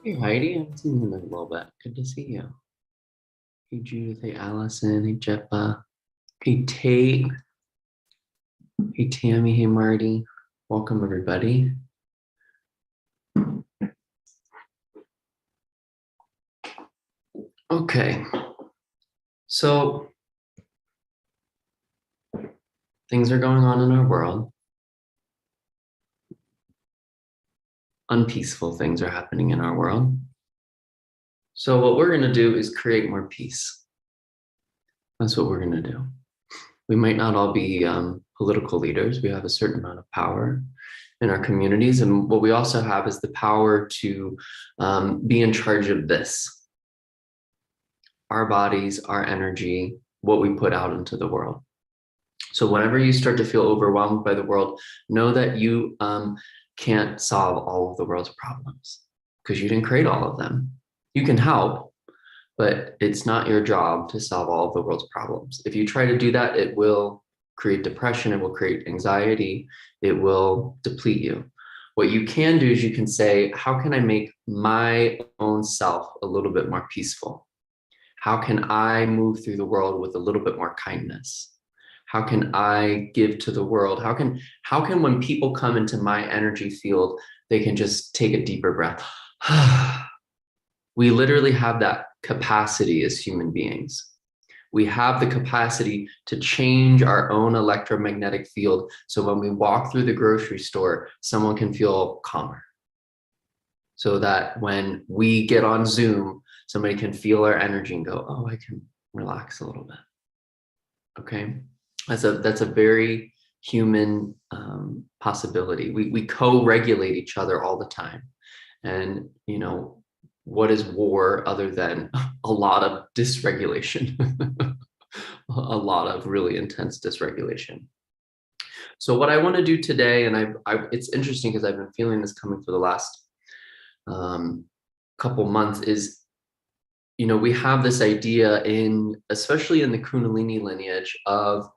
Hey Heidi, I haven't seen you in a little bit. Good to see you. Hey Judith, hey Allison, hey Jeppa, hey Tate, hey Tammy, hey Marty. Welcome everybody. Okay, so things are going on in our world. Unpeaceful things are happening in our world. So what we're gonna do is create more peace. That's what we're gonna do. We might not all be political leaders. We have a certain amount of power in our communities. And what we also have is the power to be in charge of this, our bodies, our energy, what we put out into the world. So whenever you start to feel overwhelmed by the world, know that you can't solve all of the world's problems because you didn't create all of them. You can help, but it's not your job to solve all of the world's problems. If you try to do that, it will create depression, it will create anxiety, it will deplete you. What you can do is you can say, how can I make my own self a little bit more peaceful? How can I move through the world with a little bit more kindness? How can I give to the world? How can when people come into my energy field, they can just take a deeper breath? We literally have that capacity as human beings. We have the capacity to change our own electromagnetic field. So when we walk through the grocery store, someone can feel calmer. So that when we get on Zoom, somebody can feel our energy and go, oh, I can relax a little bit. Okay. That's a very human possibility. We co-regulate each other all the time. And, you know, what is war other than a lot of dysregulation, a lot of really intense dysregulation. So what I want to do today, and it's interesting because I've been feeling this coming for the last couple months, is, you know, we have this idea especially in the Kundalini lineage, of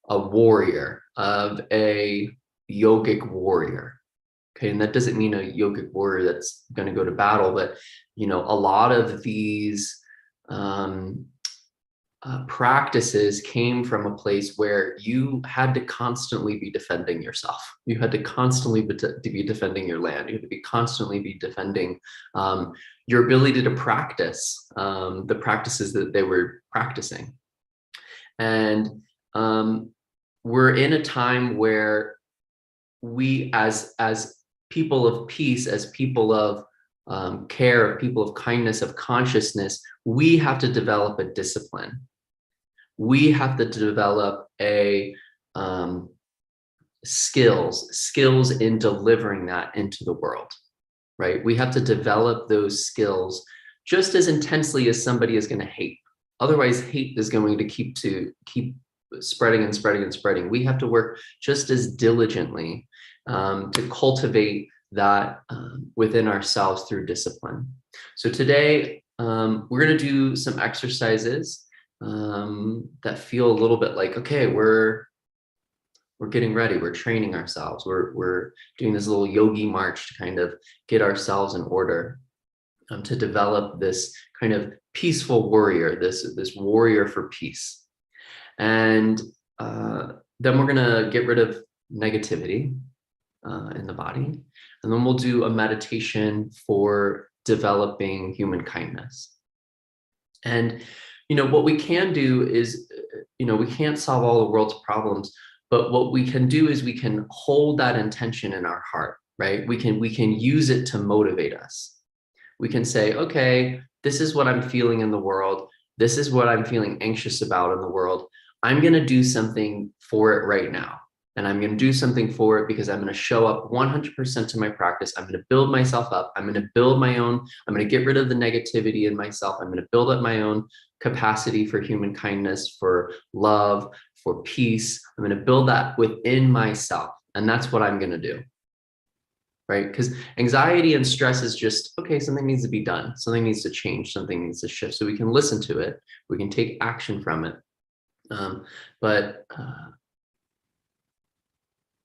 a warrior, of a yogic warrior. Okay, and that doesn't mean a yogic warrior that's going to go to battle, but you know, a lot of these practices came from a place where you had to constantly be defending yourself. You had to constantly be defending your land. You had to be constantly be defending your ability to practice the practices that they were practicing. And we're in a time where we, as people of peace, as people of care, people of kindness, of consciousness, we have to develop a discipline. We have to develop a skills in delivering that into the world, right? We have to develop those skills just as intensely as somebody is going to hate. Otherwise, hate is going to keep spreading and spreading and spreading. We have to work just as diligently to cultivate that within ourselves through discipline. So today, we're going to do some exercises that feel a little bit like, okay, we're getting ready, we're training ourselves, we're doing this little yogi march to kind of get ourselves in order, to develop this kind of peaceful warrior, this warrior for peace. And then we're gonna get rid of negativity in the body. And then we'll do a meditation for developing human kindness. And, you know, what we can do is, you know, we can't solve all the world's problems, but what we can do is we can hold that intention in our heart, right? We can use it to motivate us. We can say, okay, this is what I'm feeling in the world. This is what I'm feeling anxious about in the world. I'm going to do something for it right now. And I'm going to do something for it because I'm going to show up 100% to my practice. I'm going to build myself up. I'm going to build my own. I'm going to get rid of the negativity in myself. I'm going to build up my own capacity for human kindness, for love, for peace. I'm going to build that within myself. And that's what I'm going to do. Right? Because anxiety and stress is just, okay, something needs to be done. Something needs to change. Something needs to shift. So we can listen to it. We can take action from it. But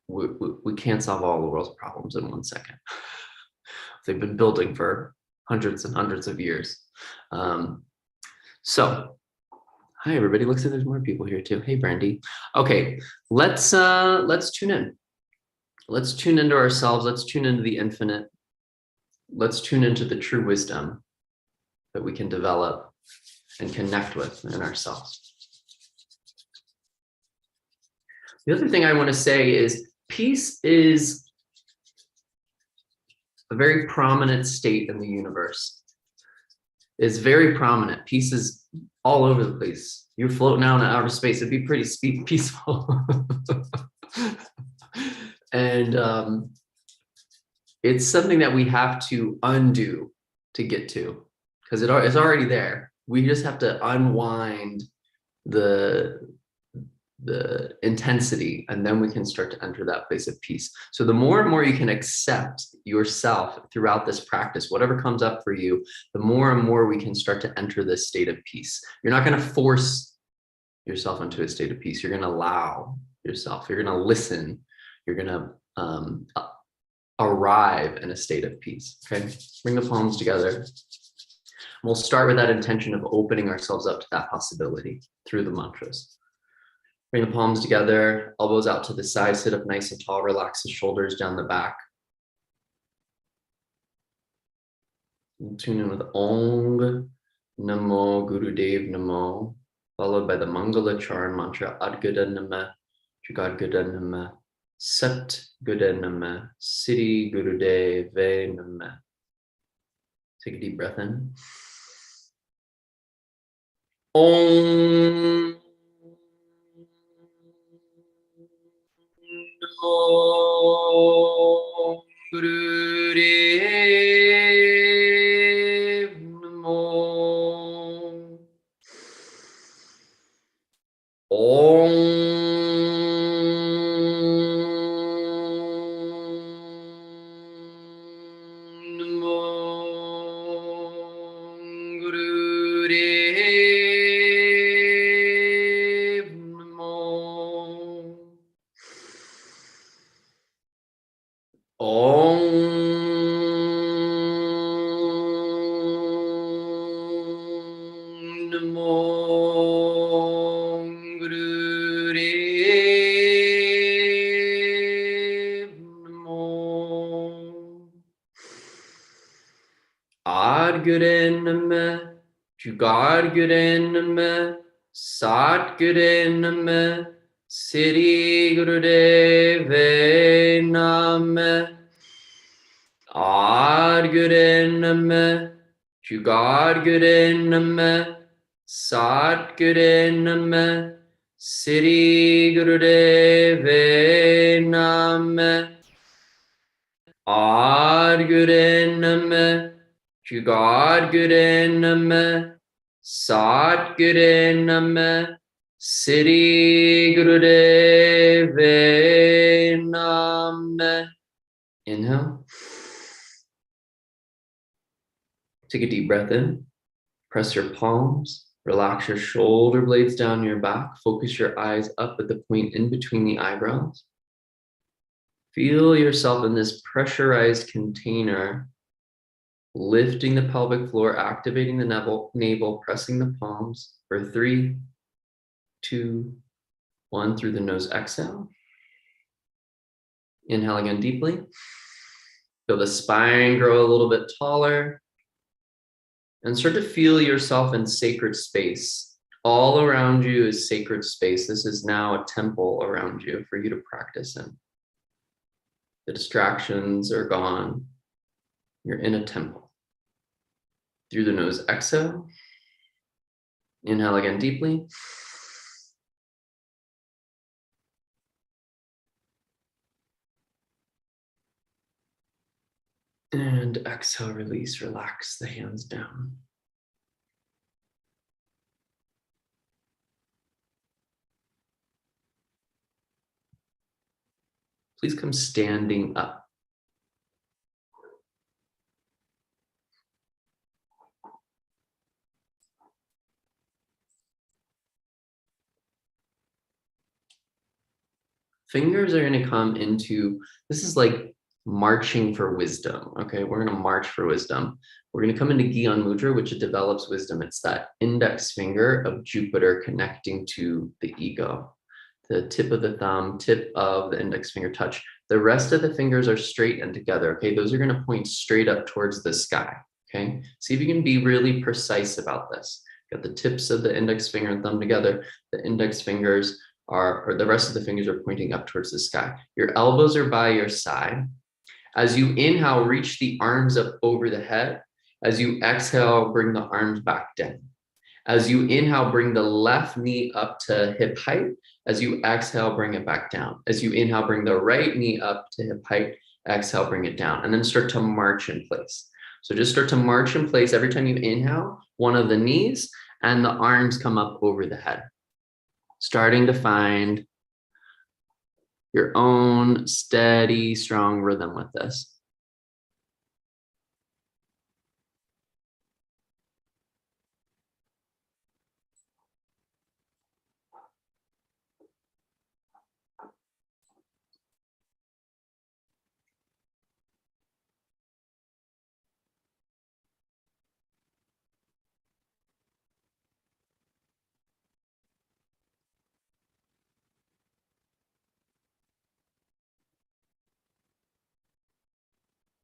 we can't solve all the world's problems in 1 second. They've been building for hundreds and hundreds of years. So, hi everybody. Looks like there's more people here too. Hey, Brandy. Okay, let's tune in. Let's tune into ourselves. Let's tune into the infinite. Let's tune into the true wisdom that we can develop and connect with in ourselves. The other thing I want to say is peace is a very prominent state in the universe. It's very prominent. Peace is all over the place. You're floating out in outer space. It'd be pretty peaceful. And it's something that we have to undo to get to, because it's already there. We just have to unwind the intensity, and then we can start to enter that place of peace. So the more and more you can accept yourself throughout this practice, whatever comes up for you, the more and more we can start to enter this state of peace. You're not going to force yourself into a state of peace. You're going to allow yourself. You're going to listen. You're going to arrive in a state of peace. Okay, bring the palms together. We'll start with that intention of opening ourselves up to that possibility through the mantras. Bring the palms together, elbows out to the side, sit up nice and tall, relax the shoulders down the back. We'll tune in with Ong Namo Gurudev Namo, followed by the Mangala Charan mantra Adgada Nama, Jagadgada Nama, Sat Gada Nama, Siddhi Gurudev Nama. Take a deep breath in. Om Namo Gurudev Namo. Om Namo Gurudev Namo. Om Namo Gurudev Namo. Adgure Nama, Jugadgure Nama, Satgure Nama, Siddhi Gurudev Nama. Adgure Nama, Jugadgure Nama, Satgure Nama, Siddhi Gurudev Nama. Adgure Nama, Jugadgure Nama, Satgure Nama, Siddhi Gurudev Nama. Inhale. Take a deep breath in. Press your palms. Relax your shoulder blades down your back. Focus your eyes up at the point in between the eyebrows. Feel yourself in this pressurized container, lifting the pelvic floor, activating the navel, pressing the palms for 3, 2, 1. Through the nose, exhale. Inhale again deeply. Feel the spine grow a little bit taller. And start to feel yourself in sacred space. All around you is sacred space. This is now a temple around you for you to practice in. The distractions are gone. You're in a temple. Through the nose, exhale. Inhale again deeply. And exhale, release, relax the hands down. Please come standing up. Fingers are going to come into, this is like marching for wisdom. Okay, we're going to march for wisdom. We're going to come into Gyan Mudra, which develops wisdom. It's that index finger of Jupiter connecting to the ego. The tip of the thumb, tip of the index finger touch. The rest of the fingers are straight and together. Okay, those are going to point straight up towards the sky. Okay, see if you can be really precise about this. Got the tips of the index finger and thumb together. The index fingers or the rest of the fingers are pointing up towards the sky. Your elbows are by your side. As you inhale, reach the arms up over the head. As you exhale, bring the arms back down. As you inhale, bring the left knee up to hip height. As you exhale, bring it back down. As you inhale, bring the right knee up to hip height. Exhale, bring it down. And then start to march in place. So just start to march in place. Every time you inhale, one of the knees and the arms come up over the head. Starting to find your own steady, strong rhythm with this.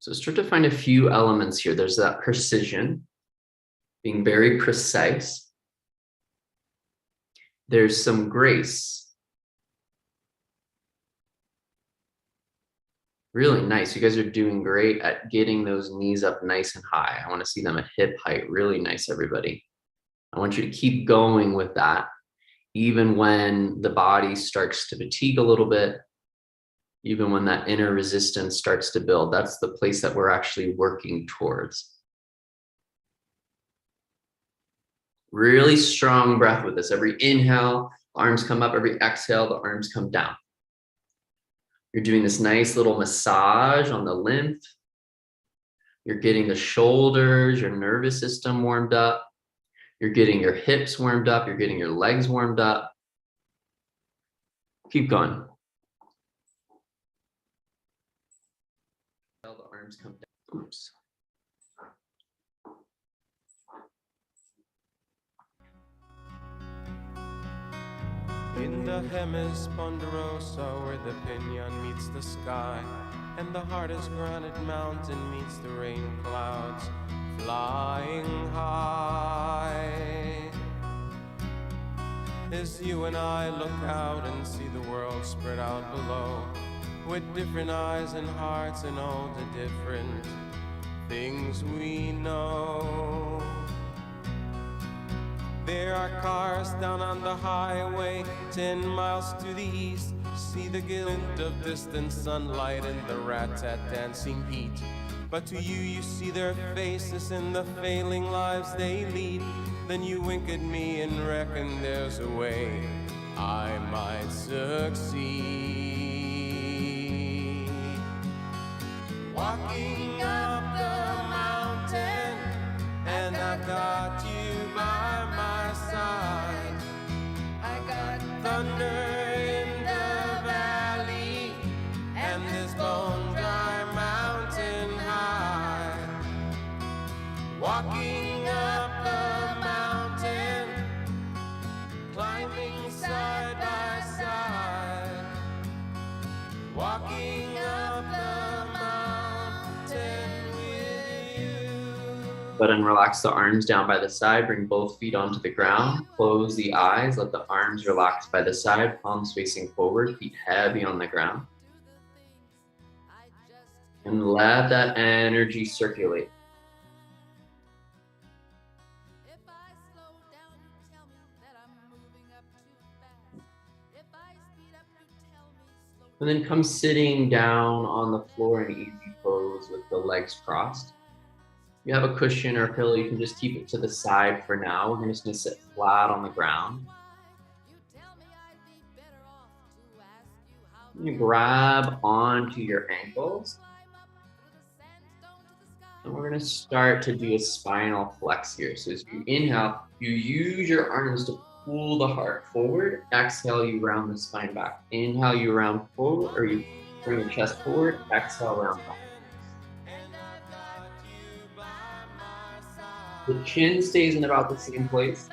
So start to find a few elements here. There's that precision, being very precise. There's some grace. Really nice. You guys are doing great at getting those knees up nice and high. I want to see them at hip height. Really nice, everybody. I want you to keep going with that, even when the body starts to fatigue a little bit. Even when that inner resistance starts to build, that's the place that we're actually working towards. Really strong breath with this. Every inhale, arms come up. Every exhale, the arms come down. You're doing this nice little massage on the lymph. You're getting the shoulders, your nervous system warmed up. You're getting your hips warmed up. You're getting your legs warmed up. Keep going. The arms come down. Oops. In the Hemis Ponderosa, where the Pinon meets the sky, and the hardest granite mountain meets the rain clouds, flying high. As you and I look out and see the world spread out below, with different eyes and hearts and all the different things we know. There are cars down on the highway, 10 miles to the east. See the glint of distant sunlight and the rats at dancing heat. But to you, you see their faces and the failing lives they lead. Then you wink at me and reckon there's a way I might succeed. Walking up the mountain, and I've got you by my side. I got thunder in the valley, and this bone dry mountain high. Walking up the mountain, climbing side by side. Walking up the mountain with you. But then relax the arms down by the side, bring both feet onto the ground, close the eyes, let the arms relax by the side, palms facing forward, feet heavy on the ground. And let that energy circulate. And then come sitting down on the floor in easy pose with the legs crossed. If you have a cushion or a pillow, you can just keep it to the side for now. We're just gonna sit flat on the ground. You grab onto your ankles. And we're gonna start to do a spinal flex here. So as you inhale, you use your arms to pull the heart forward. Exhale, you round the spine back. Inhale, you round forward, or you Bring your chest forward, exhale, round back. The chin stays in about the same place.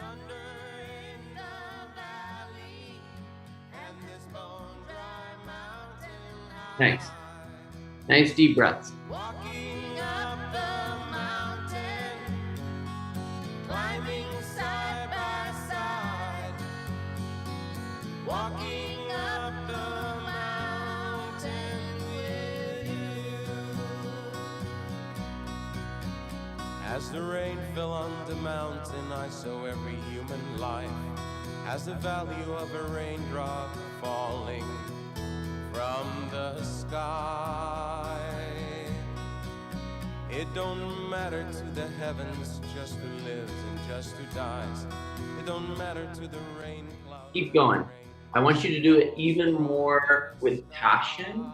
Nice. Nice deep breaths. Walking up the mountain, climbing side by side. Walking up the mountain with you. As the rain fell on the mountain, I saw every human life has the value of a raindrop falling from the sky. It don't matter to the heavens just who lives and just who dies. It don't matter to the rain clouds. Keep going. I want you to do it even more with passion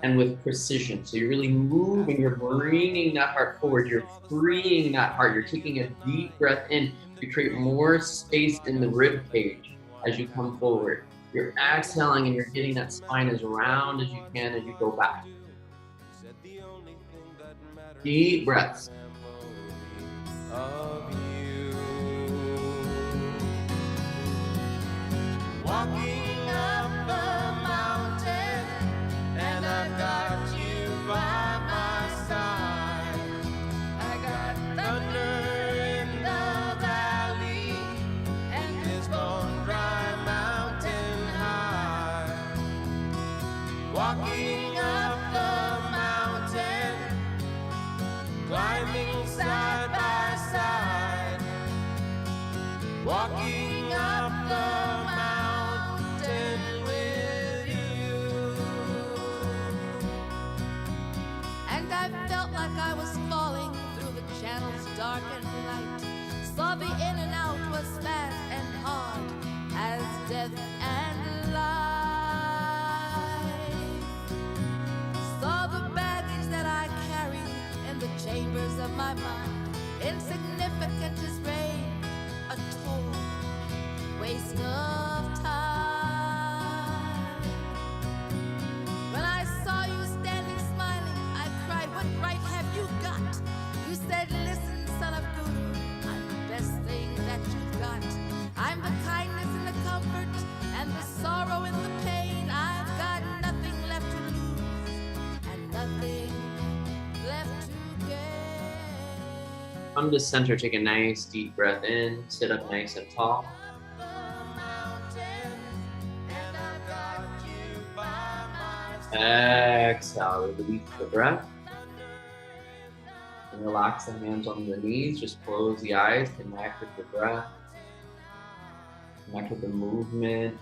and with precision. So you're really moving, you're bringing that heart forward, you're freeing that heart, you're taking a deep breath in to create more space in the rib cage as you come forward. You're exhaling and you're getting that spine as round as you can as you go back. Deep breaths. Walking up the mountain, and I've got you by my side. I got thunder in the valley, and this bone dry mountain high. Walking up the mountain, climbing side by side. Walking up the mountain with you. And I felt like I was falling through the channel's dark and light. Saw the in and out was fast and hard as death and life. Saw the baggage that I carried in the chambers of my mind. Insignificant as rain, a total waste of time. When I saw you standing smiling, I cried, what right have you got? You said, listen, son of Guru, I'm the best thing that you've got. I'm the kindness and the comfort and the sorrow and the pain. I've got nothing left to lose and nothing left to gain. Come to center, take a nice deep breath in, sit up nice and tall. Exhale, release the breath. And relax the hands on your knees, just close the eyes, connect with the breath. Connect with the movement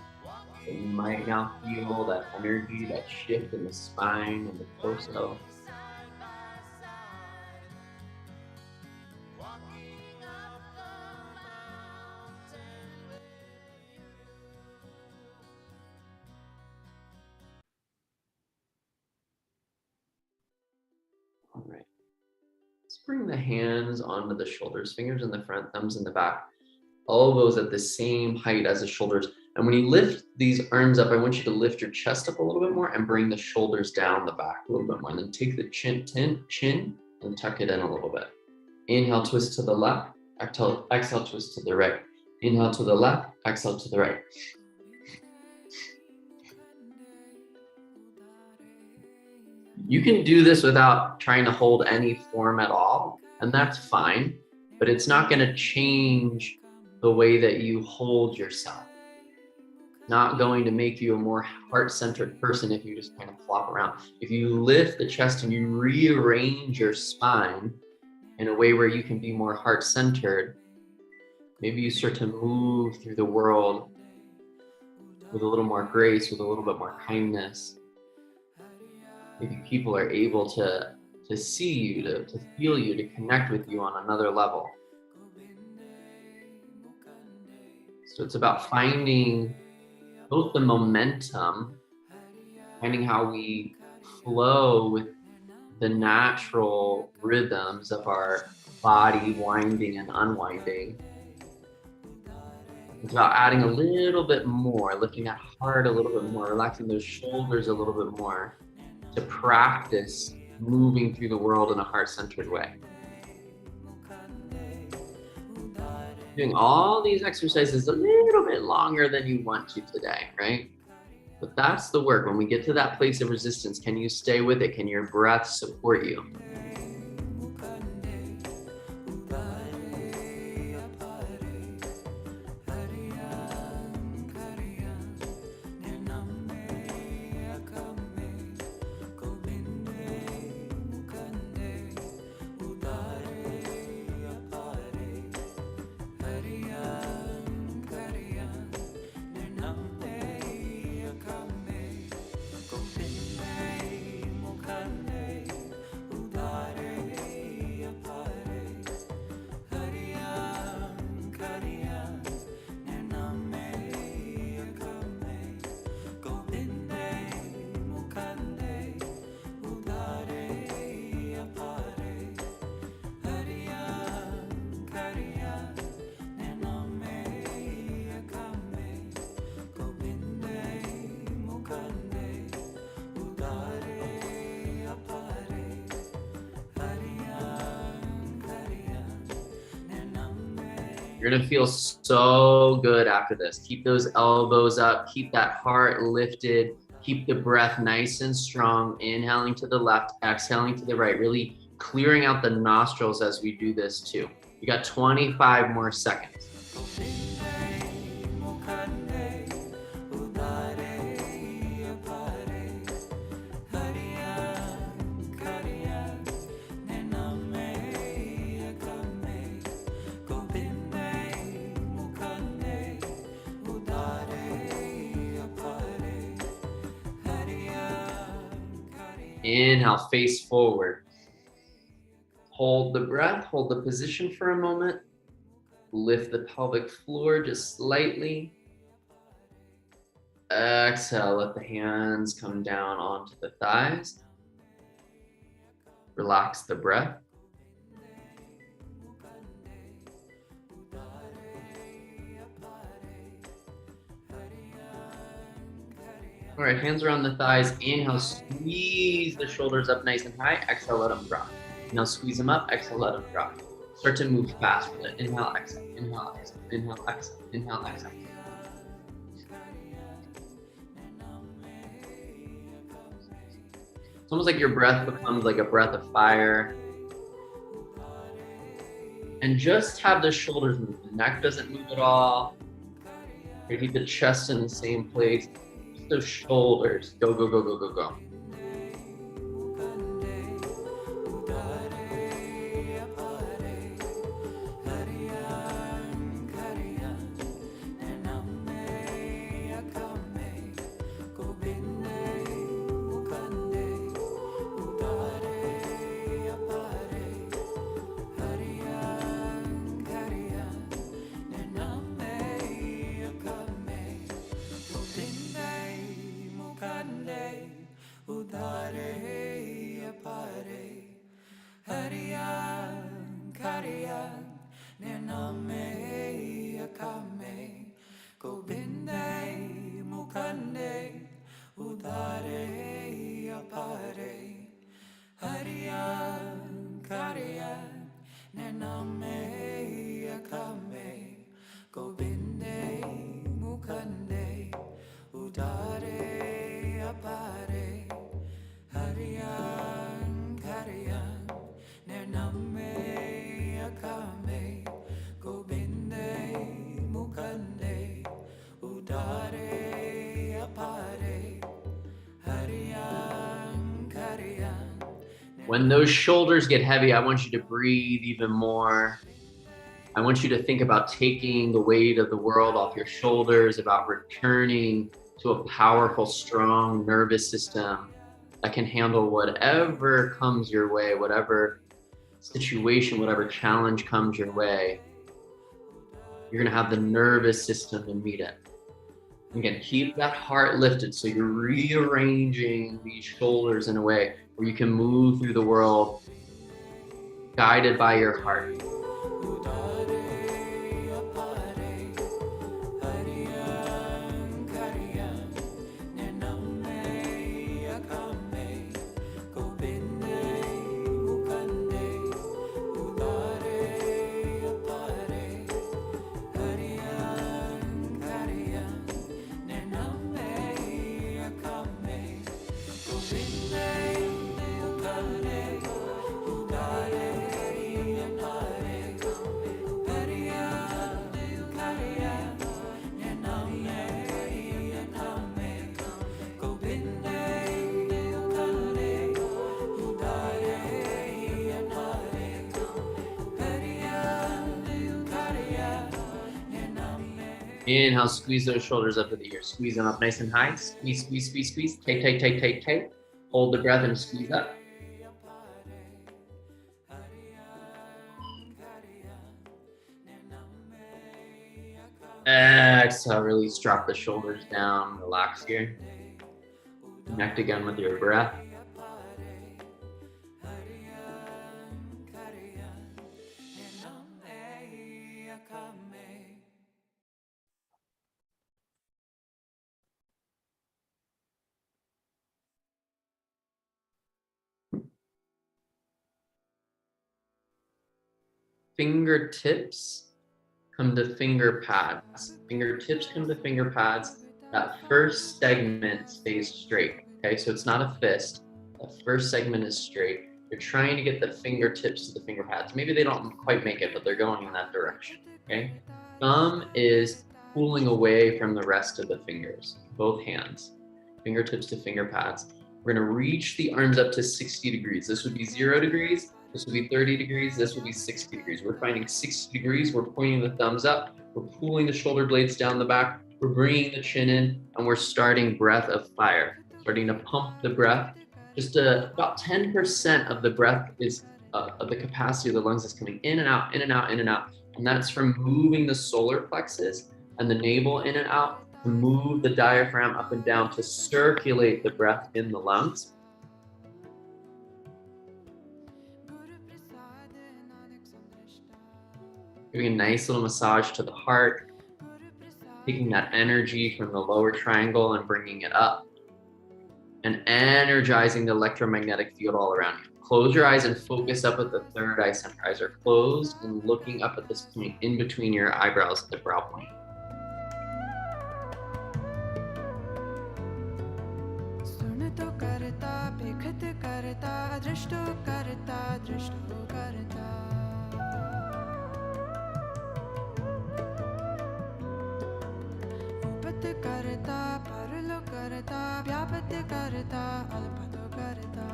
that you might now feel, that energy, that shift in the spine and the torso. All right. Let's bring the hands onto the shoulders, fingers in the front, thumbs in the back, elbows at the same height as the shoulders. And when you lift these arms up, I want you to lift your chest up a little bit more and bring the shoulders down the back a little bit more. And then take the chin and tuck it in a little bit. Inhale, twist to the left. Exhale, twist to the right. Inhale to the left, exhale to the right. You can do this without trying to hold any form at all, and that's fine, but it's not going to change the way that you hold yourself. Not going to make you a more heart-centered person if you just kind of flop around. If you lift the chest and you rearrange your spine in a way where you can be more heart-centered, maybe you start to move through the world with a little more grace, with a little bit more kindness. Maybe people are able to see you, to feel you, to connect with you on another level. So it's about finding both the momentum, finding how we flow with the natural rhythms of our body winding and unwinding. It's about adding a little bit more, lifting that heart a little bit more, relaxing those shoulders a little bit more. to practice moving through the world in a heart-centered way. Doing all these exercises a little bit longer than you want to today, right? But that's the work. When we get to that place of resistance, can you stay with it? Can your breath support you? You're gonna feel so good after this. Keep those elbows up, keep that heart lifted, keep the breath nice and strong, inhaling to the left, exhaling to the right, really clearing out the nostrils as we do this too. You got 25 more seconds. Inhale, face forward. Hold the breath, hold the position for a moment. Lift the pelvic floor just slightly. Exhale, let the hands come down onto the thighs. Relax the breath. All right, hands around the thighs. Inhale, squeeze the shoulders up nice and high. Exhale, let them drop. Inhale, squeeze them up. Exhale, let them drop. Start to move fast with it. Inhale, exhale, inhale, exhale, inhale, exhale, inhale, exhale. It's almost like your breath becomes like a breath of fire. And just have the shoulders move. The neck doesn't move at all. You keep the chest in the same place. Those shoulders go, go, go, go, go, go. When those shoulders get heavy, I want you to breathe even more. I want you to think about taking the weight of the world off your shoulders, about returning to a powerful, strong nervous system that can handle whatever comes your way, whatever situation, whatever challenge comes your way. You're gonna have the nervous system to meet it. Again, keep that heart lifted so you're rearranging these shoulders in a way where you can move through the world guided by your heart. Inhale, squeeze those shoulders up to the ears. Squeeze them up nice and high. Squeeze, squeeze, squeeze, squeeze. Tight, tight, tight, tight, tight. Hold the breath and squeeze up. Exhale, release, drop the shoulders down, relax here. Connect again with your breath. Fingertips come to finger pads. Fingertips come to finger pads. That first segment stays straight. Okay, so it's not a fist. The first segment is straight. You're trying to get the fingertips to the finger pads. Maybe they don't quite make it, but they're going in that direction. Okay, thumb is pulling away from the rest of the fingers, both hands. Fingertips to finger pads. We're gonna reach the arms up to 60 degrees. This would be 0 degrees. This will be 30 degrees, this will be 60 degrees. We're finding 60 degrees, we're pointing the thumbs up, we're pulling the shoulder blades down the back, we're bringing the chin in, and we're starting breath of fire. Starting to pump the breath. Just about 10% of the breath is, of the capacity of the lungs is coming in and out, in and out, in and out. And that's from moving the solar plexus and the navel in and out, to move the diaphragm up and down to circulate the breath in the lungs. Giving a nice little massage to the heart, taking that energy from the lower triangle and bringing it up, and energizing the electromagnetic field all around you. Close your eyes and focus up at the third eye center. Eyes are closed and looking up at this point in between your eyebrows at the brow point. करता परलो करता व्यापत करता अल्पतो करता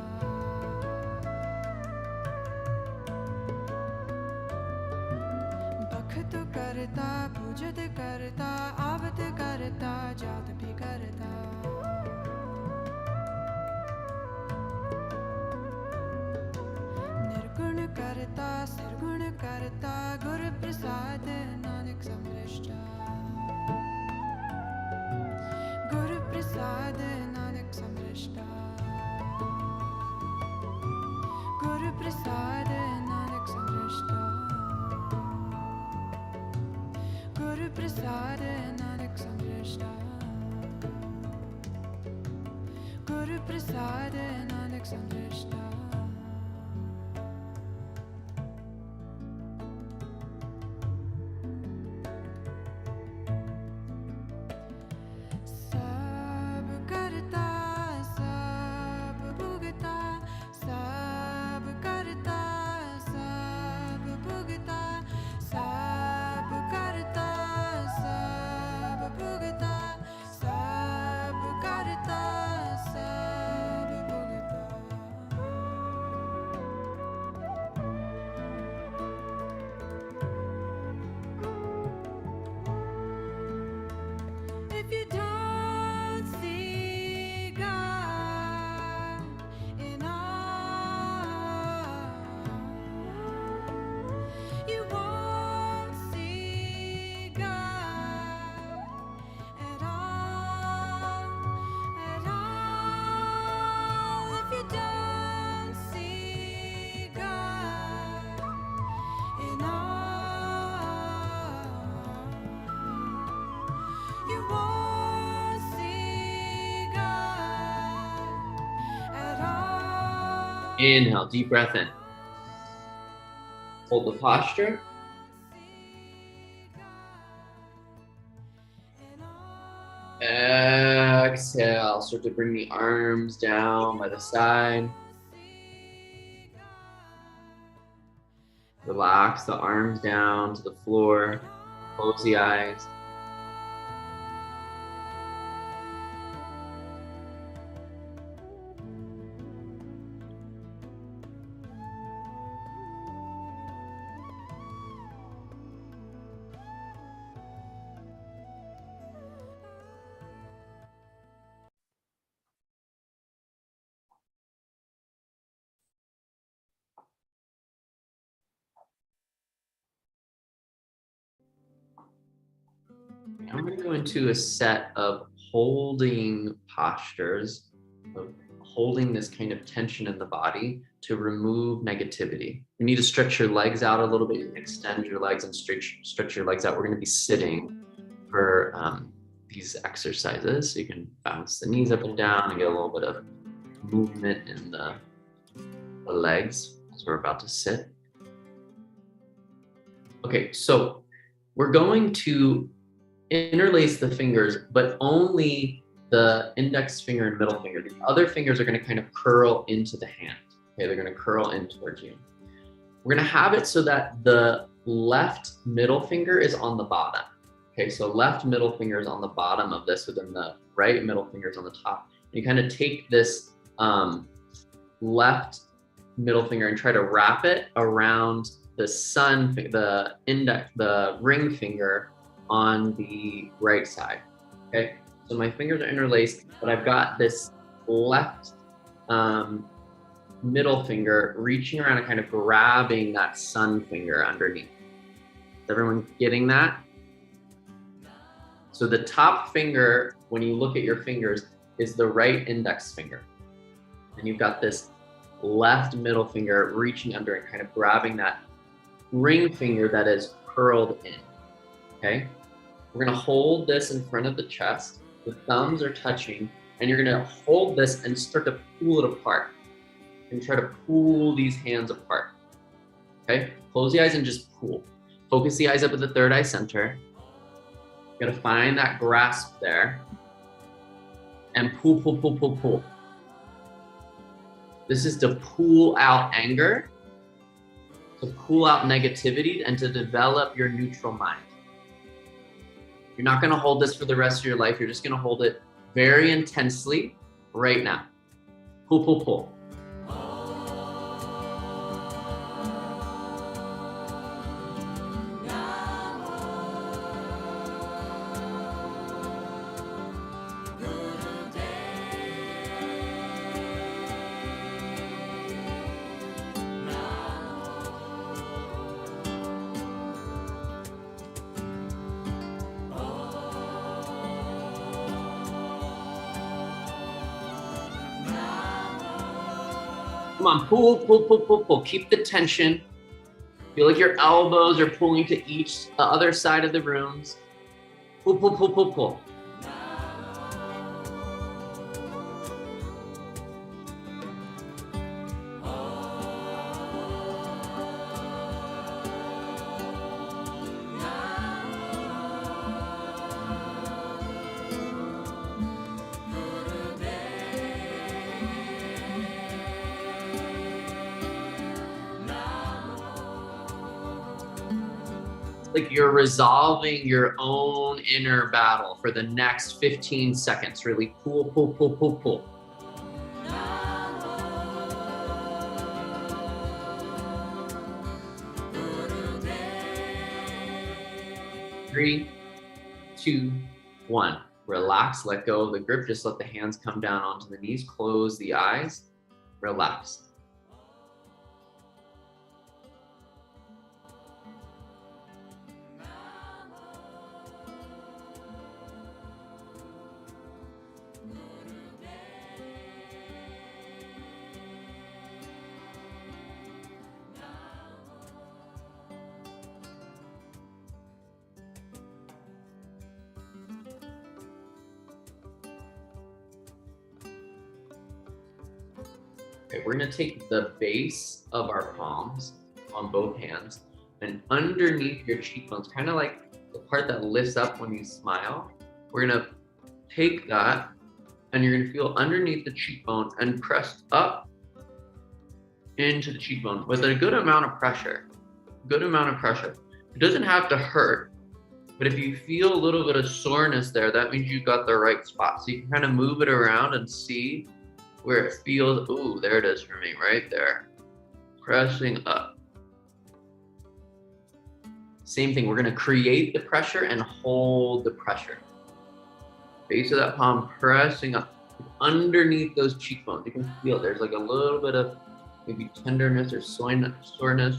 बखत करता पूजत करता आवत करता जात भी करता निर्गुण करता सरगुण करता गुरु प्रसाद नानक समृष्टा प्रसाद Nanak समृष्टा Guru Prasad Nanak समृष्टा Guru Prasad Nanak समृष्टा Guru Prasad Nanak समृष्टा Inhale, deep breath in. Hold the posture. Exhale, start to bring the arms down by the side. Relax the arms down to the floor. Close the eyes. I'm going to go into a set of holding postures, of holding this kind of tension in the body to remove negativity. You need to stretch your legs out a little bit. You can extend your legs and stretch your legs out. We're going to be sitting for these exercises. So you can bounce the knees up and down and get a little bit of movement in the legs as we're about to sit. Okay, so we're going to interlace the fingers, but only the index finger and middle finger. The other fingers are going to kind of curl into the hand. Okay, they're going to curl in towards you. We're going to have it so that the left middle finger is on the bottom. Okay, so left middle finger is on the bottom of this, and then the right middle finger is on the top. You kind of take this left middle finger and try to wrap it around the ring finger on the right side. Okay, so my fingers are interlaced, but I've got this left middle finger reaching around and kind of grabbing that sun finger underneath. Is everyone getting that? So the top finger, when you look at your fingers, is the right index finger. And you've got this left middle finger reaching under and kind of grabbing that ring finger that is curled in, okay? We're gonna hold this in front of the chest. The thumbs are touching, and you're gonna hold this and start to pull it apart. And try to pull these hands apart, okay? Close the eyes and just pull. Focus the eyes up at the third eye center. You gotta find that grasp there. And pull, pull, pull, pull, pull. This is to pull out anger, to pull out negativity, and to develop your neutral mind. You're not gonna hold this for the rest of your life. You're just gonna hold it very intensely right now. Pull, pull, pull. Come on, pull, pull, pull, pull, pull. Keep the tension. Feel like your elbows are pulling to the other side of the rooms. Pull, pull, pull, pull, pull. Like you're resolving your own inner battle for the next 15 seconds. Really pull, pull, pull, pull, pull. Three, two, one. Relax, let go of the grip. Just let the hands come down onto the knees. Close the eyes. Relax. Okay, we're gonna take the base of our palms on both hands and underneath your cheekbones, kind of like the part that lifts up when you smile. We're gonna take that and you're gonna feel underneath the cheekbone and press up into the cheekbone with a good amount of pressure. It doesn't have to hurt, but if you feel a little bit of soreness there, that means you got the right spot. So you can kind of move it around and see where it feels. Ooh, there it is for me, right there. Pressing up. Same thing, we're gonna create the pressure and hold the pressure. Base of that palm pressing up underneath those cheekbones. You can feel there's like a little bit of maybe tenderness or soreness.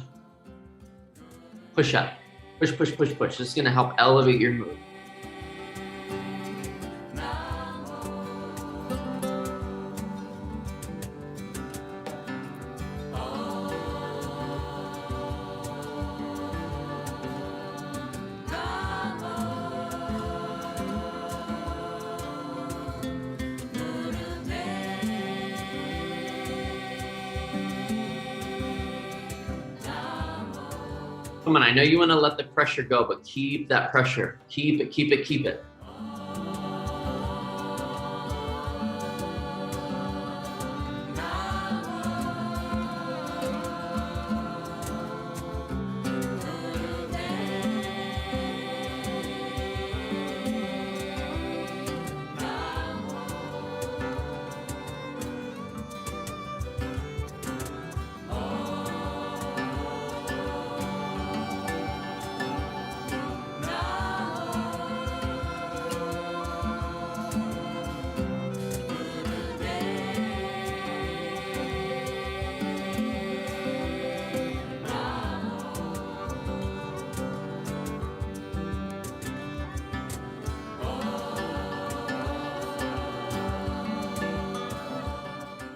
Push up, push, push, push, push. This is gonna help elevate your mood. Come on, I know you want to let the pressure go, but keep that pressure. Keep it, keep it, keep it.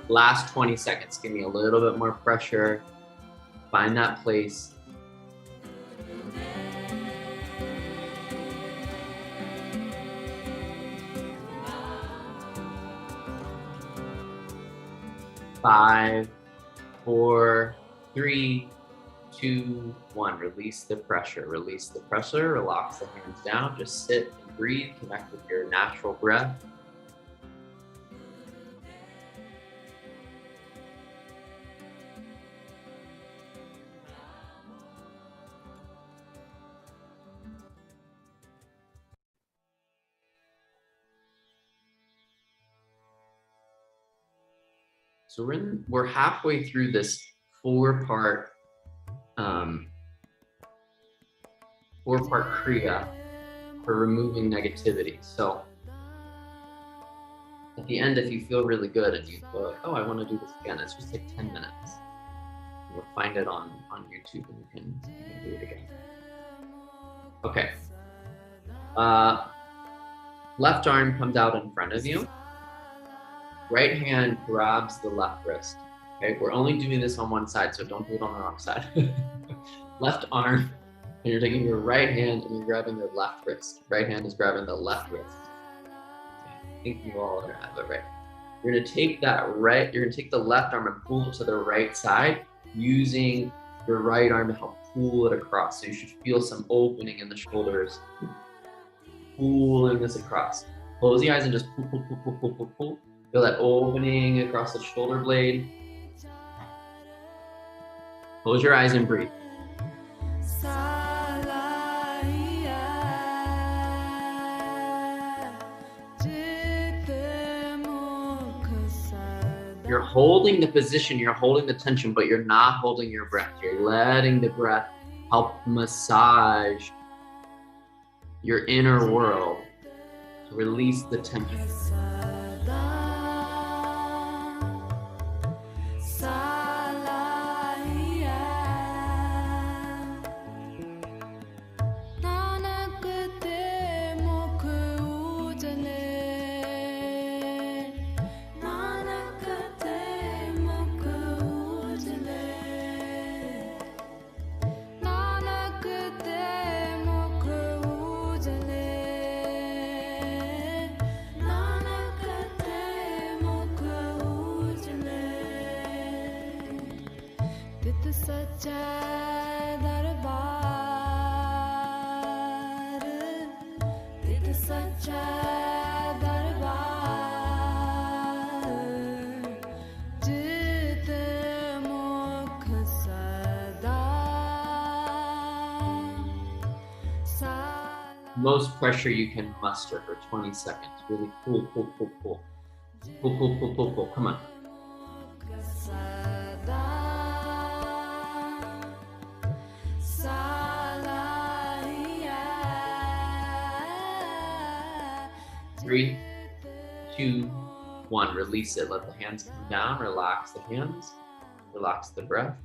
Last 20 seconds, give me a little bit more pressure. Find that place. Five, four, three, two, one. Release the pressure. Release the pressure. Relax the hands down. Just sit and breathe. Connect with your natural breath. So we're halfway through this four-part Kriya for removing negativity. So at the end, if you feel really good and you feel like, oh, I want to do this again, it's just take 10 minutes. You'll find it on YouTube and you can do it again. Okay. Left arm comes out in front of you. Right hand grabs the left wrist. Okay, we're only doing this on one side, so don't do it on the wrong side. Left arm, and you're taking your right hand and you're grabbing your left wrist. Right hand is grabbing the left wrist. Okay, I think you all have it right. You're gonna take the left arm and pull it to the right side using your right arm to help pull it across. So you should feel some opening in the shoulders, pulling this across. Close the eyes and just pull, pull, pull, pull, pull, pull, pull. Feel that opening across the shoulder blade. Close your eyes and breathe. You're holding the position, you're holding the tension, but you're not holding your breath. You're letting the breath help massage your inner world to release the tension. Most pressure you can muster for 20 seconds. Really pull, pull, pull, pull. Pull, pull, pull, pull, pull. Come on. Three, two, one. Release it. Let the hands come down. Relax the hands. Relax the breath.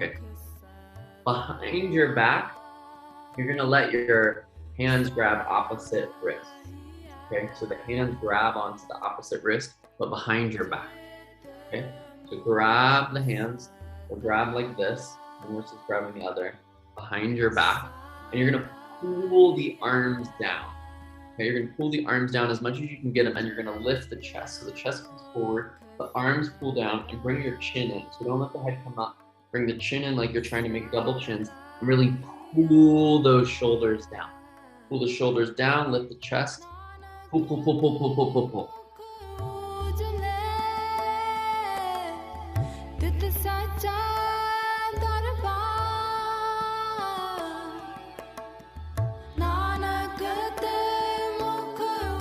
Okay. Behind your back, you're gonna let your hands grab opposite wrist. Okay, so the hands grab onto the opposite wrist, but behind your back. Okay, so grab the hands, or grab like this, and we're just grabbing the other behind your back, and you're gonna pull the arms down. Okay, you're gonna pull the arms down as much as you can get them, and you're gonna lift the chest. So the chest comes forward, the arms pull down, and bring your chin in. So don't let the head come up. Bring the chin in like you're trying to make double chins, and really pull those shoulders down. Pull the shoulders down, lift the chest. Pull, pull, pull, pull, pull, pull, pull, pull.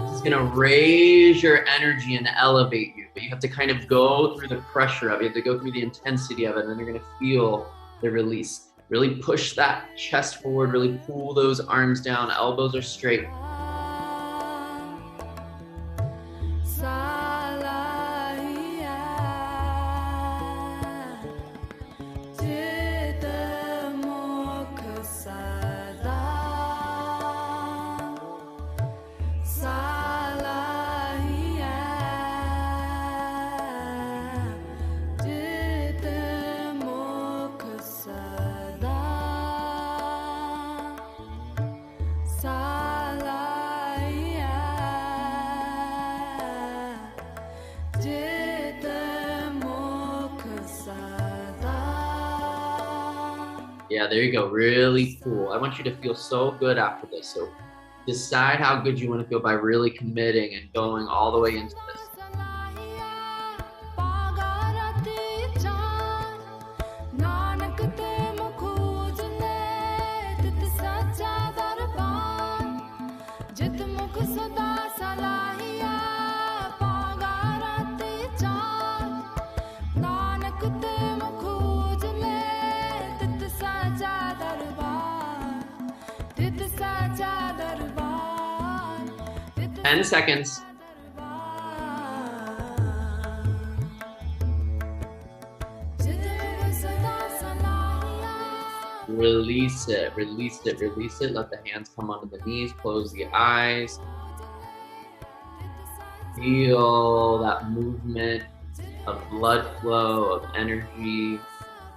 It's gonna raise your energy and elevate you, but you have to kind of go through the pressure of it. You have to go through the intensity of it, and then you're gonna feel the release. Really push that chest forward, really pull those arms down, elbows are straight. Yeah, there you go. Really cool. I want you to feel so good after this. So decide how good you want to feel by really committing and going all the way into this. Did 10 seconds. Release it, release it, release it. Let the hands come onto the knees, close the eyes. Feel that movement of blood flow, of energy,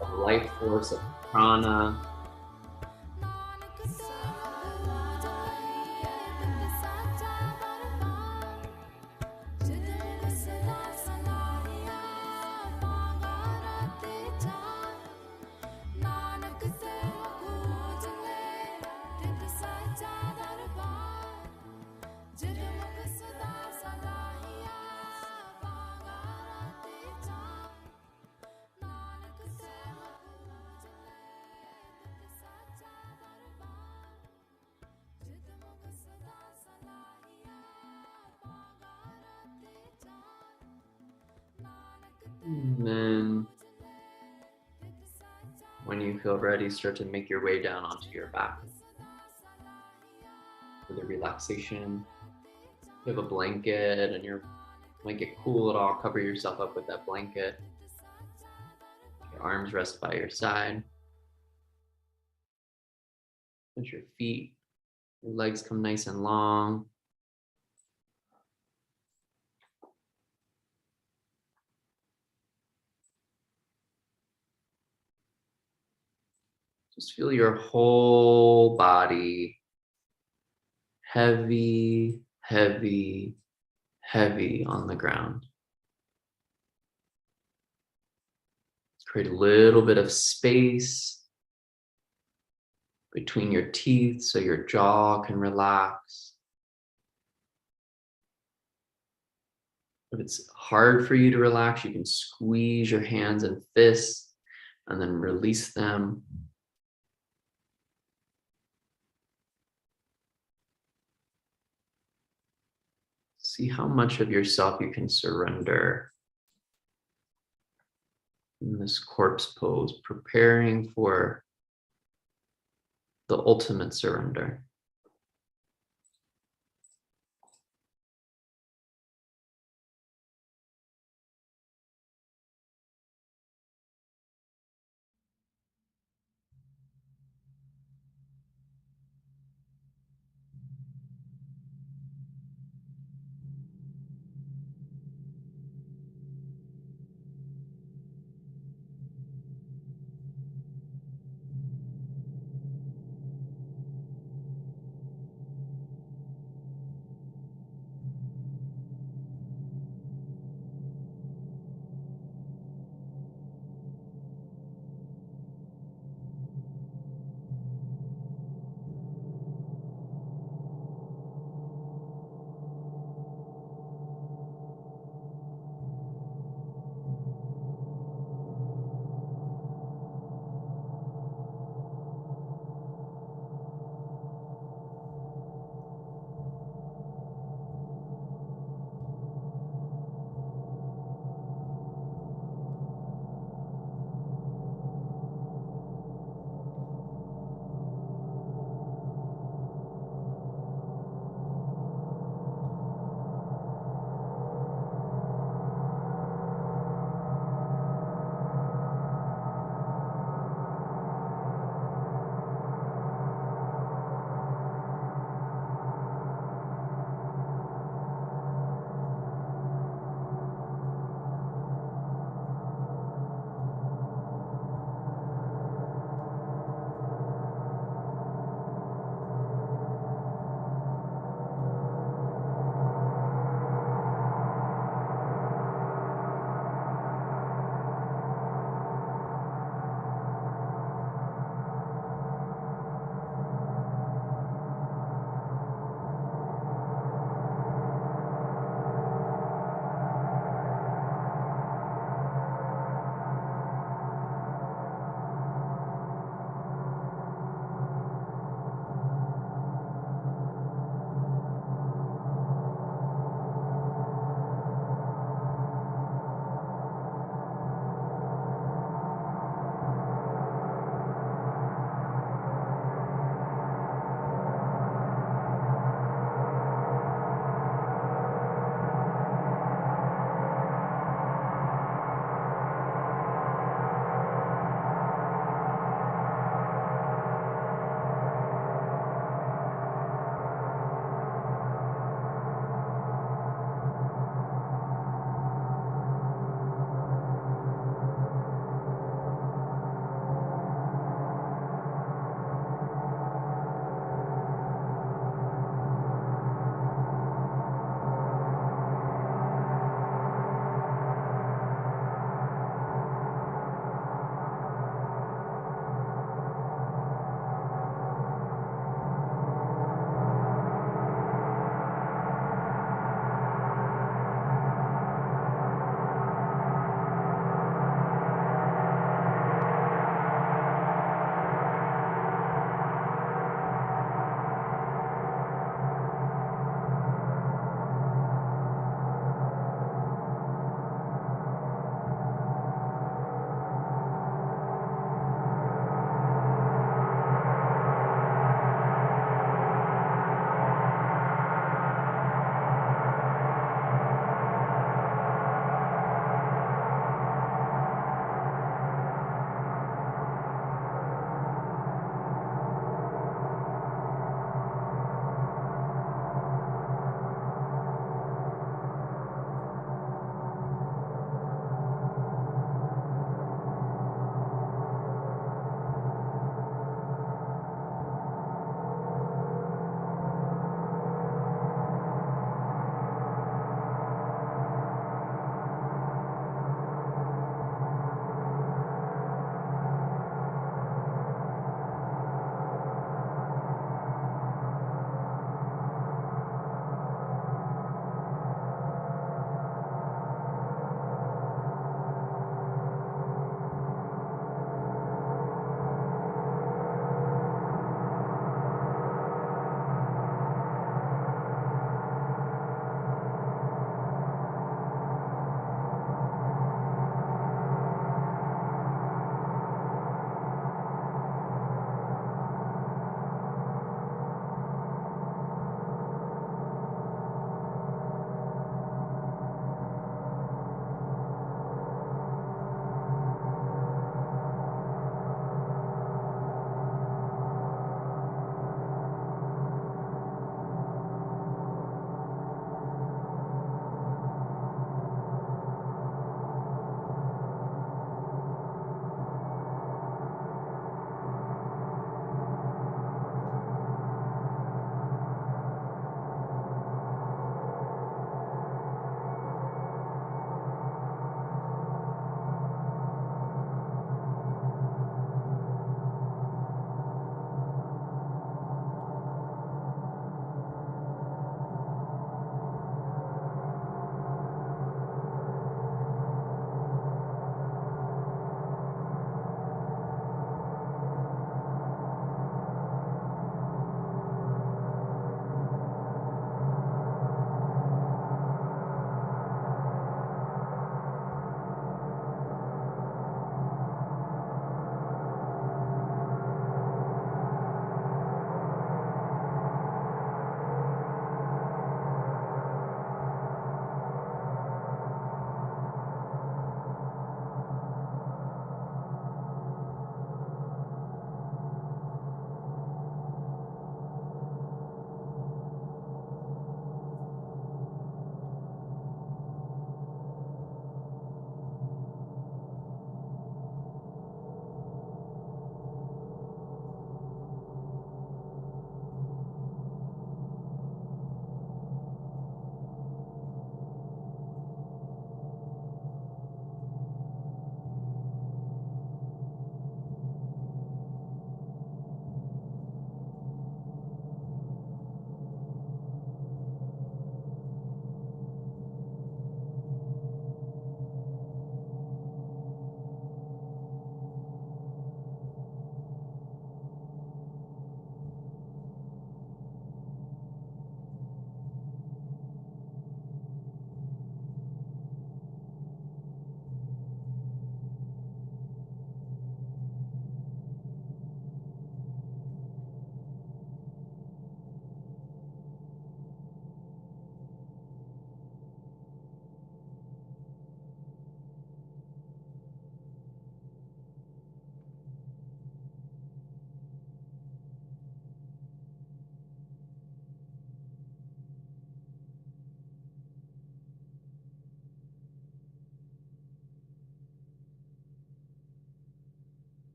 of life force, of prana. And then when you feel ready, start to make your way down onto your back. For the relaxation, if you have a blanket and you might get cool at all, cover yourself up with that blanket. Your arms rest by your side. Let your feet, your legs come nice and long. Just feel your whole body heavy, heavy, heavy on the ground. Create a little bit of space between your teeth so your jaw can relax. If it's hard for you to relax, you can squeeze your hands and fists and then release them. See how much of yourself you can surrender in this corpse pose, preparing for the ultimate surrender.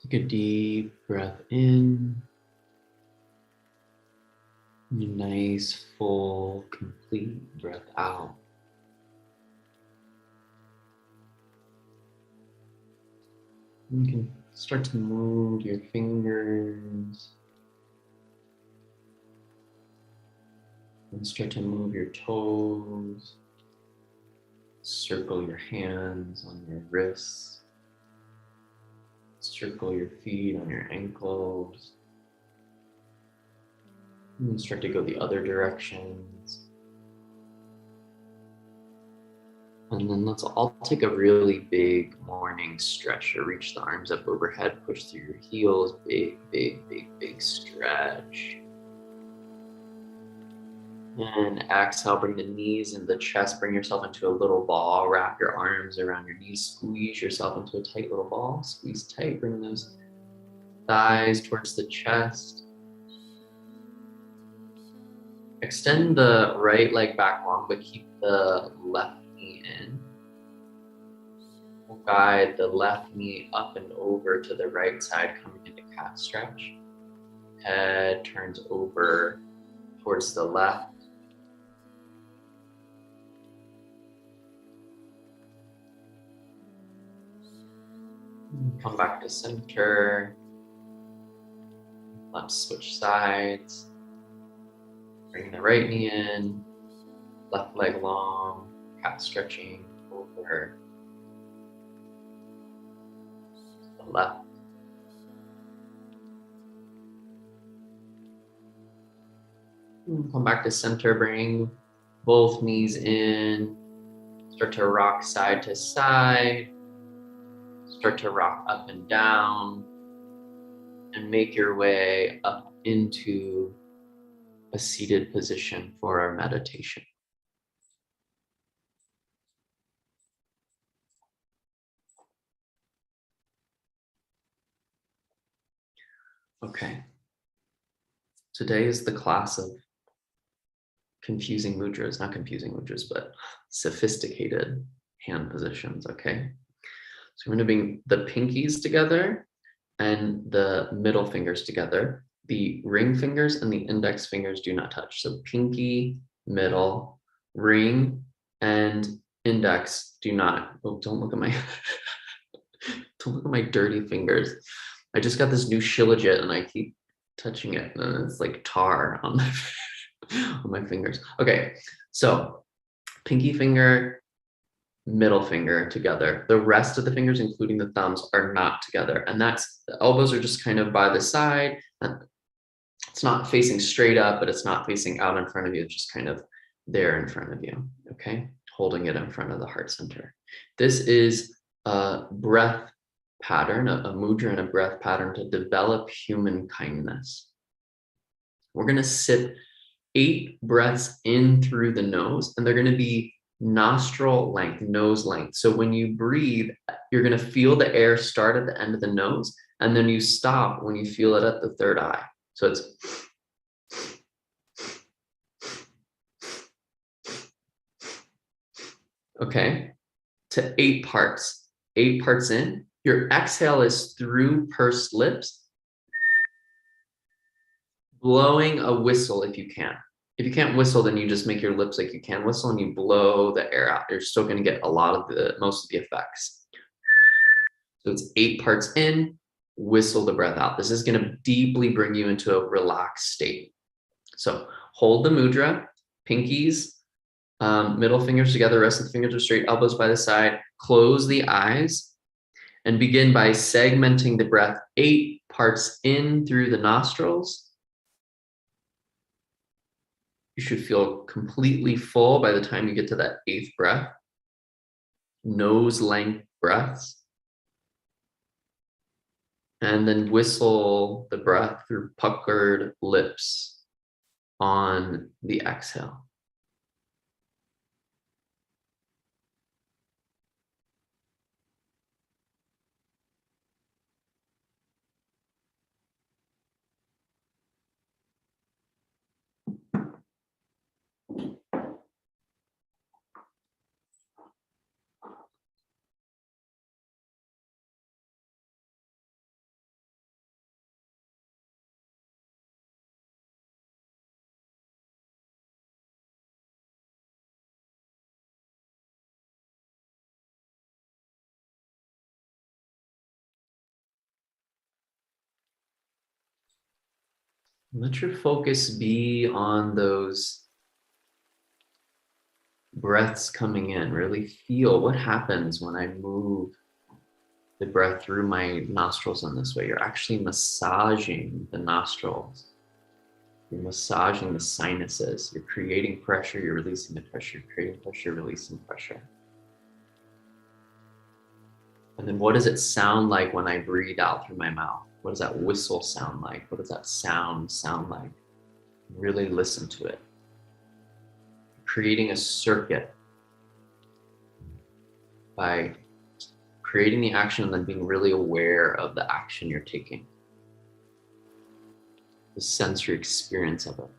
Take a deep breath in. And a nice, full, complete breath out. You can start to move your fingers and start to move your toes. Circle your hands on your wrists. Circle your feet on your ankles. And start to go the other directions. And then let's all take a really big morning stretch. Or reach the arms up overhead, push through your heels. Big, big, big, big stretch. And exhale, bring the knees and the chest, bring yourself into a little ball, wrap your arms around your knees, squeeze yourself into a tight little ball, squeeze tight, bring those thighs towards the chest. Extend the right leg back long, but keep the left knee in. We'll guide the left knee up and over to the right side, coming into cat stretch. Head turns over towards the left. Come back to center. Let's switch sides. Bring the right knee in, left leg long, cat stretching over the left. Come back to center, bring both knees in, start to rock side to side, start to rock up and down, and make your way up into a seated position for our meditation. Okay. Today is the class of confusing mudras, not confusing mudras, but sophisticated hand positions, okay? So we're gonna bring the pinkies together and the middle fingers together. The ring fingers and the index fingers do not touch. So pinky, middle, ring, and index do not. Oh, don't look at my, don't look at my dirty fingers. I just got this new Shilajit and I keep touching it and it's like tar on my, on my fingers. Okay, so pinky finger, middle finger together. The rest of the fingers, including the thumbs, are not together. And that's, the elbows are just kind of by the side. It's not facing straight up, but it's not facing out in front of you. It's just kind of there in front of you, okay? Holding it in front of the heart center. This is a breath pattern, a mudra and a breath pattern to develop human kindness. We're gonna sip 8 breaths in through the nose, and they're gonna be nostril length, nose length. So when you breathe, you're gonna feel the air start at the end of the nose, and then you stop when you feel it at the third eye. So it's okay, to 8 parts. 8 parts in. Your exhale is through pursed lips, blowing a whistle if you can. If you can't whistle, then you just make your lips like you can whistle and you blow the air out. You're still going to get a lot of most of the effects. So it's 8 parts in, whistle the breath out. This is going to deeply bring you into a relaxed state. So hold the mudra, pinkies, middle fingers together, rest of the fingers are straight, elbows by the side, close the eyes, and begin by segmenting the breath 8 parts in through the nostrils. You should feel completely full by the time you get to that 8th breath. Nose length breaths. And then whistle the breath through puckered lips on the exhale. Let your focus be on those breaths coming in. Really feel what happens when I move the breath through my nostrils in this way. You're actually massaging the nostrils. You're massaging the sinuses. You're creating pressure, you're releasing the pressure, you're creating pressure, you're releasing pressure. And then what does it sound like when I breathe out through my mouth? What does that whistle sound like? What does that sound like? Really listen to it. Creating a circuit by creating the action and then being really aware of the action you're taking. The sensory experience of it.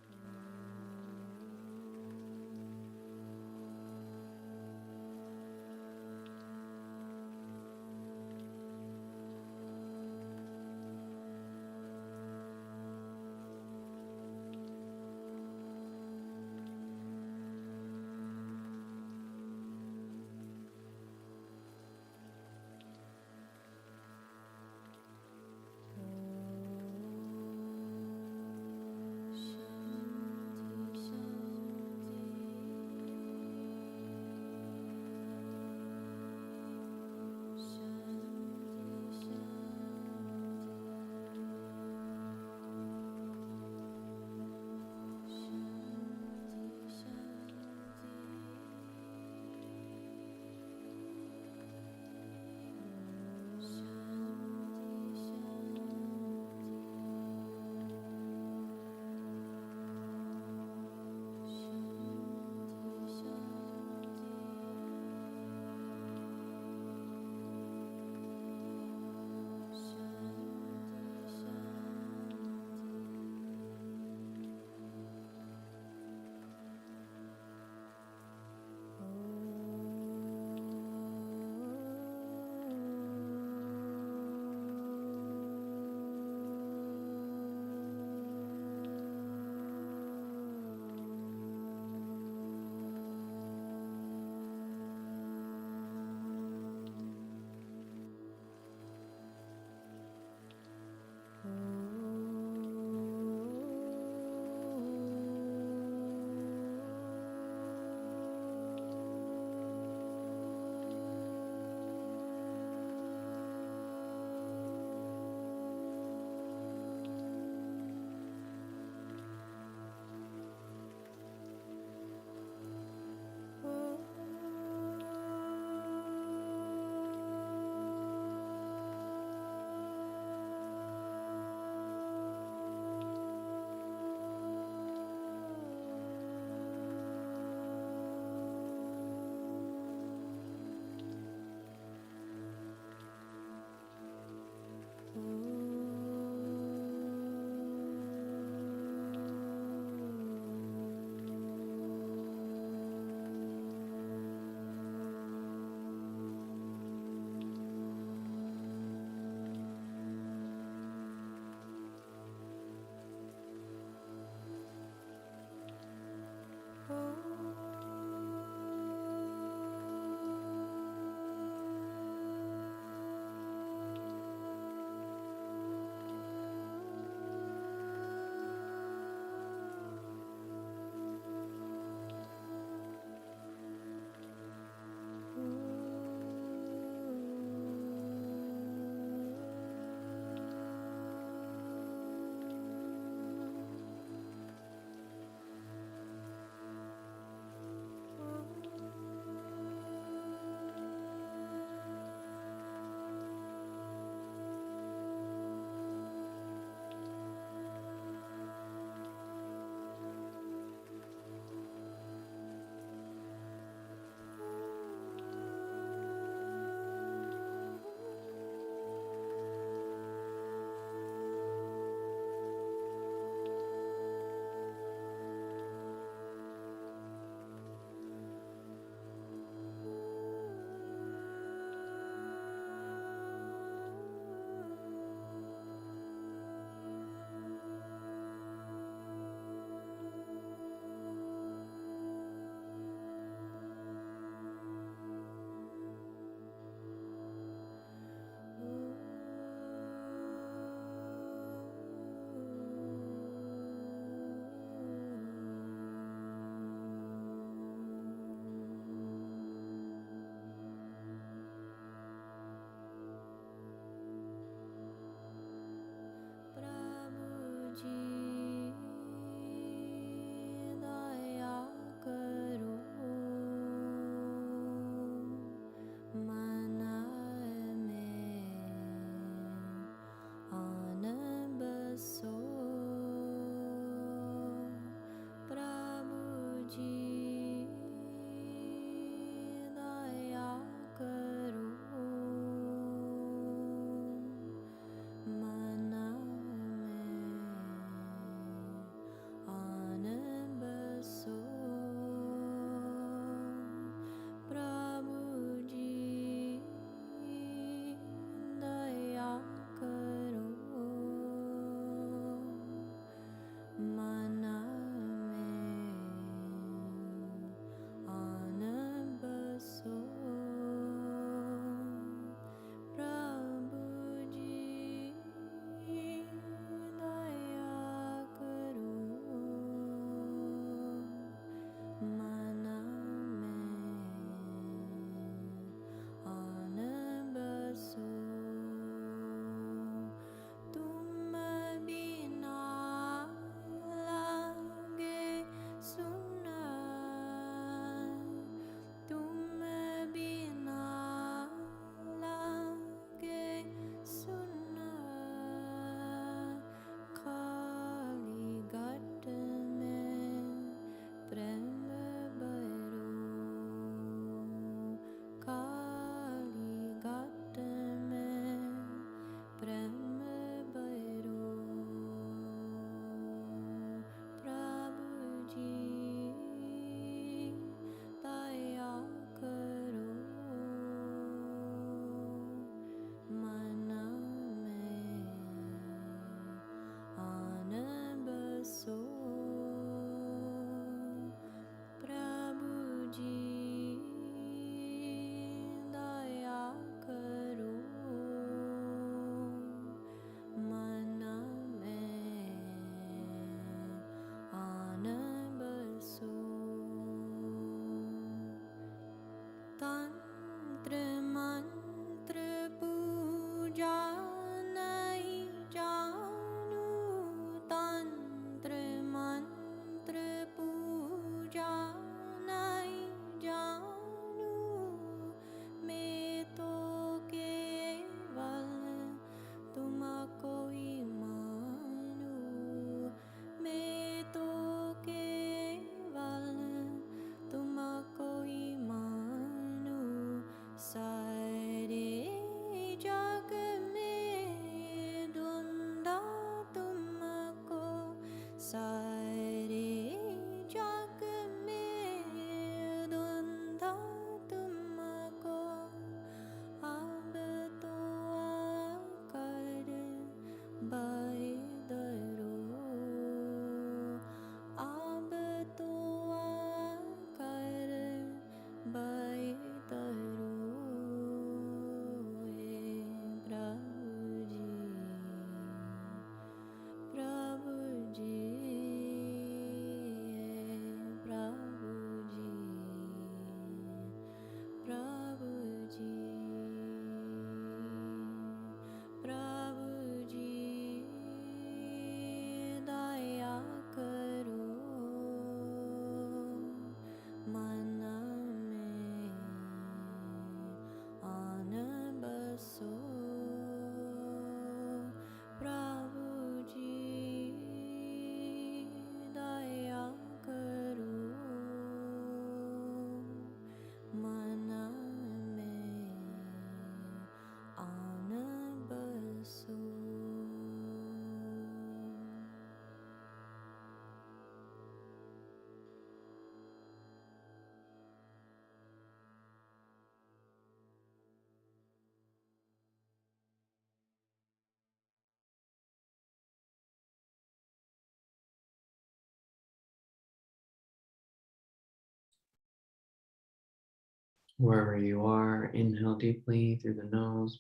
Wherever you are, inhale deeply through the nose.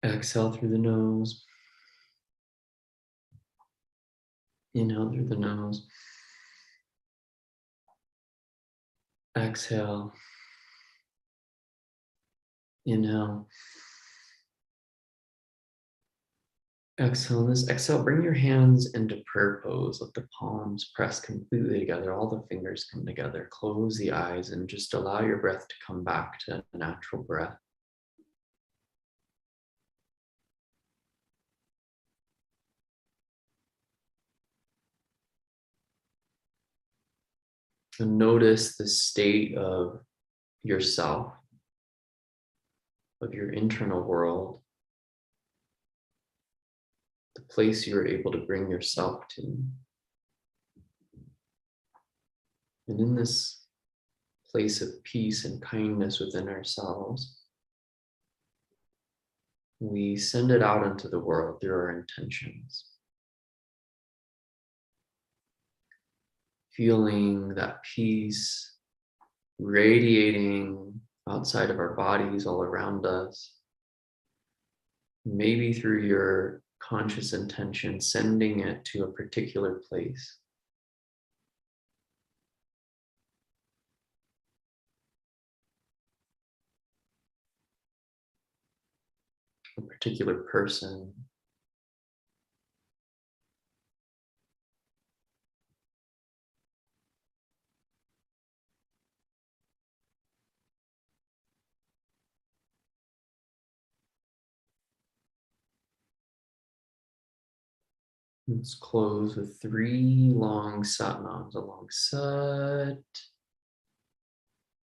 Exhale through the nose. Inhale through the nose. Exhale. Inhale. Exhale. This exhale, bring your hands into prayer pose. Let the palms press completely together. All the fingers come together. Close the eyes and just allow your breath to come back to a natural breath. And notice the state of yourself, of your internal world, the place you're able to bring yourself to. And in this place of peace and kindness within ourselves, we send it out into the world through our intentions. Feeling that peace radiating outside of our bodies, all around us. Maybe through your conscious intention, sending it to a particular place. A particular person. Let's close with 3 long satnams along Sat,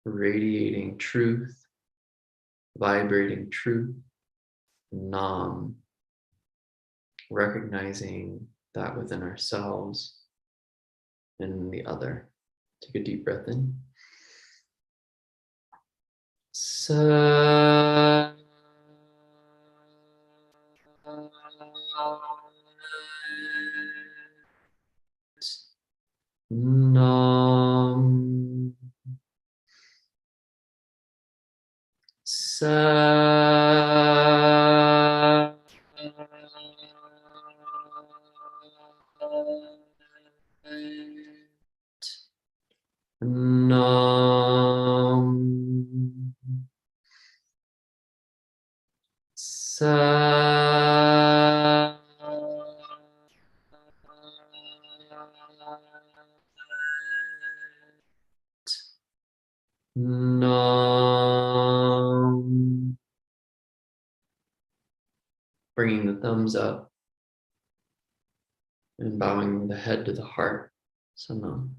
radiating truth, vibrating truth, Nam, recognizing that within ourselves and in the other. Take a deep breath in. Sat. Nam. Sat. Nam. Sat. Nam. Bringing the thumbs up and bowing the head to the heart. Sanam.